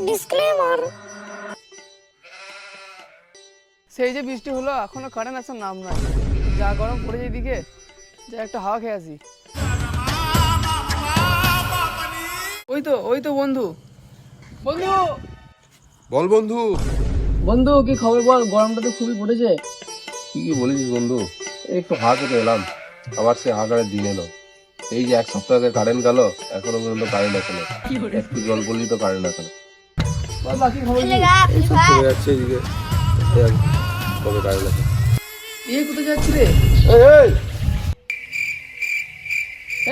Disclaimer. সেই যে বৃষ্টি হলো এখনো কারেন্ট আসার নাম নাই। যা গরম পড়েছে এইদিকে, যা একটা হাওয়া খেয়ে আসি। ওই তো বন্ধু। বন্ধু বল বন্ধু। বন্ধু কি খবর বল, গরমটা তো খুবই পড়েছে। কি বলেছিস বন্ধু? এই একটু হাঁ করে এলাম, আবার সে হাঁকারের দিন এলো। এই যে এক সপ্তাহ আগে কারেন্ট গেল, এখনো পর্যন্ত কারেন্ট আসে না। একটু জল পড়লি তো কারেন্ট আসে না। বল বাকি খবর কি? এই সব চলে যাচ্ছে এদিকে, কবে কারেন্ট আসে। এই কোথায় যাচ্ছি রে? এই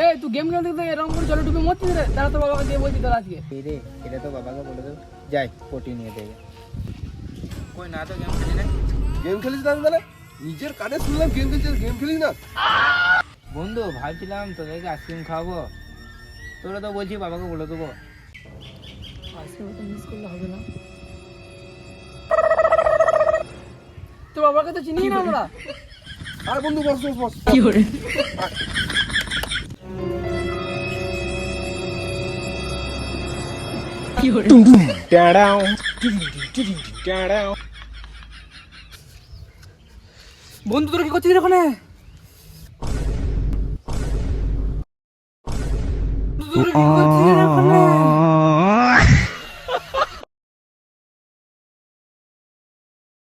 এই তুই গেম খেলতে খেলতে এরকম করে জলে ডুবে মরছিস রে। তারা তো বাবাকে দিয়ে বলছি তোর আজকে। রে এটা তো বাবাকে বলে দেবো, যাই পটি নিয়ে দেবে। কই না তো গেম খেলি না। গেম খেলিস না তাহলে? নিজের কানে শুনলাম গেম খেলছিস, গেম খেলিস না? বন্ধু ভাবছিলাম তোদেরকে আইসক্রিম খাওয়াবো, তোরা তো বলছি বাবাকে বলে দেবো। আজকে মতো মিস করলে হবে না। তোর বাবাকে তো চিনি না আমরা। আর বন্ধু বস বস বস। কি করে? বন্ধু তোর কি করছিস রে ওখানে? তোর কি করছিস রে ওখানে?